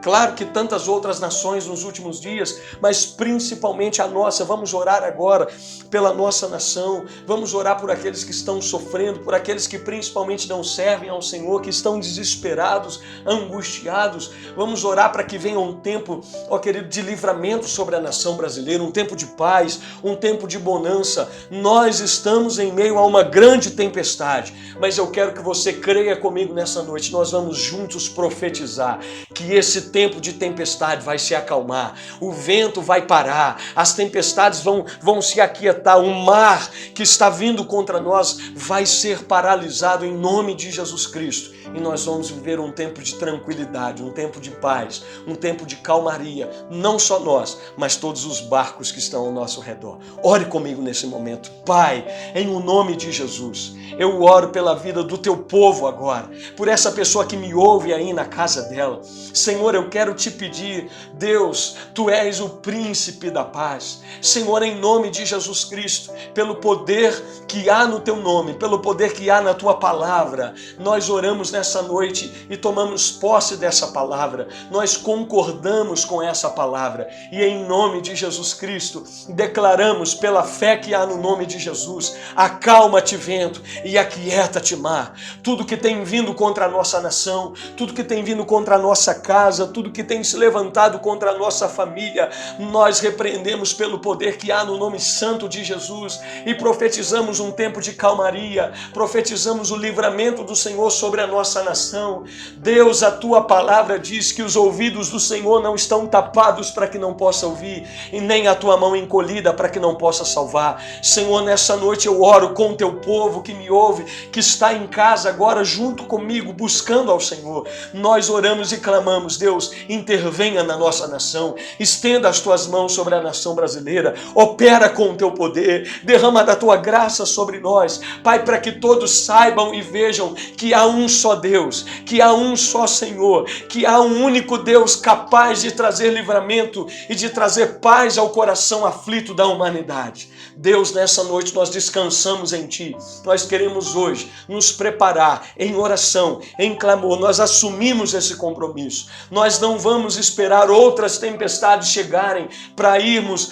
Claro que tantas outras nações nos últimos dias, mas principalmente a nossa. Vamos orar agora pela nossa nação. Vamos orar por aqueles que estão sofrendo, por aqueles que principalmente não servem ao Senhor, que estão desesperados, angustiados. Vamos orar para que venha um tempo, ó querido, de livramento sobre a nação brasileira, um tempo de paz, um tempo de bonança. Nós estamos em meio a uma grande tempestade, mas eu quero que você creia comigo nessa noite. Nós vamos juntos profetizar que esse tempo de tempestade vai se acalmar, o vento vai parar, as tempestades vão se aquietar, o mar que está vindo contra nós vai ser paralisado em nome de Jesus Cristo. E nós vamos viver um tempo de tranquilidade, um tempo de paz, um tempo de calmaria, não só nós, mas todos os barcos que estão ao nosso redor. Ore comigo nesse momento. Pai, em o nome de Jesus, eu oro pela vida do teu povo agora, por essa pessoa que me ouve aí na casa dela. Senhor, eu quero te pedir, Deus, tu és o príncipe da paz. Senhor, em nome de Jesus Cristo, pelo poder que há no teu nome, pelo poder que há na tua palavra, nós oramos nessa noite e tomamos posse dessa palavra. Nós concordamos com essa palavra e em nome de Jesus Cristo declaramos pela fé que há no nome de Jesus: acalma-te vento e aquieta-te mar. Tudo que tem vindo contra a nossa nação, tudo que tem vindo contra a nossa casa, tudo que tem se levantado contra a nossa família, nós repreendemos pelo poder que há no nome santo de Jesus e profetizamos um tempo de calmaria, profetizamos o livramento do Senhor sobre a nossa nação. Deus, a tua palavra diz que os ouvidos do Senhor não estão tapados para que não possa ouvir e nem a tua mão encolhida para que não possa salvar. Senhor, nessa noite eu oro com o teu povo que me ouve, que está em casa agora junto comigo, buscando ao Senhor. Nós oramos e clamamos: Deus, intervenha na nossa nação, estenda as tuas mãos sobre a nação brasileira, opera com o teu poder, derrama da tua graça sobre nós, Pai, para que todos saibam e vejam que há um só Deus, que há um só Senhor, que há um único Deus capaz de trazer livramento e de trazer paz ao coração aflito da humanidade. Deus, nessa noite nós descansamos em Ti. Nós queremos hoje nos preparar em oração, em clamor. Nós assumimos esse compromisso. Nós nós não vamos esperar outras tempestades chegarem para irmos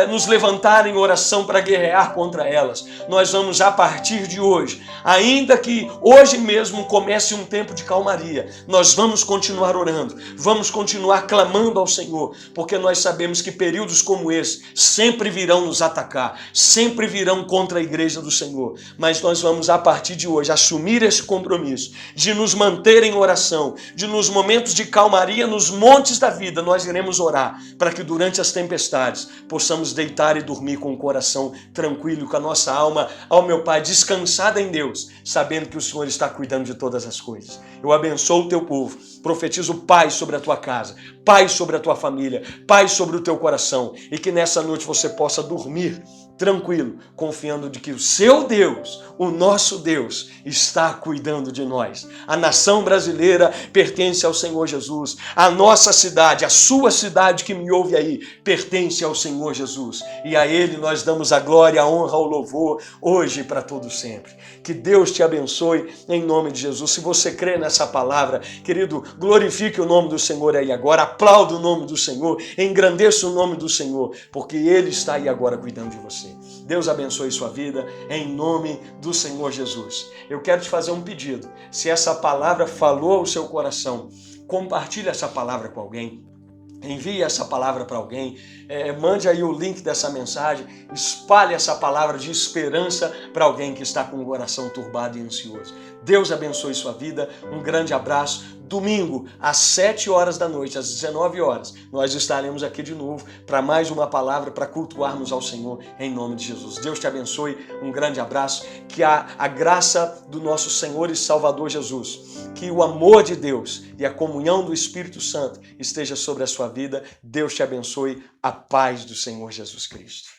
nos levantar em oração para guerrear contra elas. Nós vamos, a partir de hoje, ainda que hoje mesmo comece um tempo de calmaria, nós vamos continuar orando, vamos continuar clamando ao Senhor, porque nós sabemos que períodos como esse sempre virão nos atacar, sempre virão contra a igreja do Senhor, mas nós vamos, a partir de hoje, assumir esse compromisso de nos manter em oração, de nos momentos de calmaria, nos montes da vida, nós iremos orar, para que durante as tempestades possamos deitar e dormir com o coração tranquilo, com a nossa alma, ó meu Pai, descansada em Deus, sabendo que o Senhor está cuidando de todas as coisas. Eu abençoo o teu povo, profetizo paz sobre a tua casa, paz sobre a tua família, paz sobre o teu coração, e que nessa noite você possa dormir tranquilo, confiando de que o seu Deus, o nosso Deus, está cuidando de nós. A nação brasileira pertence ao Senhor Jesus. A nossa cidade, a sua cidade que me ouve aí, pertence ao Senhor Jesus. E a Ele nós damos a glória, a honra, o louvor, hoje e para todo sempre. Que Deus te abençoe em nome de Jesus. Se você crê nessa palavra, querido, glorifique o nome do Senhor aí agora, aplauda o nome do Senhor, engrandeça o nome do Senhor, porque Ele está aí agora cuidando de você. Deus abençoe sua vida em nome do Senhor Jesus. Eu quero te fazer um pedido. Se essa palavra falou ao seu coração, compartilhe essa palavra com alguém. Envie essa palavra para alguém, mande aí o link dessa mensagem, espalhe essa palavra de esperança para alguém que está com o coração turbado e ansioso. Deus abençoe sua vida, um grande abraço. Domingo, às 7 horas da noite, às 19 horas, nós estaremos aqui de novo para mais uma palavra, para cultuarmos ao Senhor em nome de Jesus. Deus te abençoe, um grande abraço, que a graça do nosso Senhor e Salvador Jesus, que o amor de Deus e a comunhão do Espírito Santo esteja sobre a sua vida. Deus te abençoe, a paz do Senhor Jesus Cristo.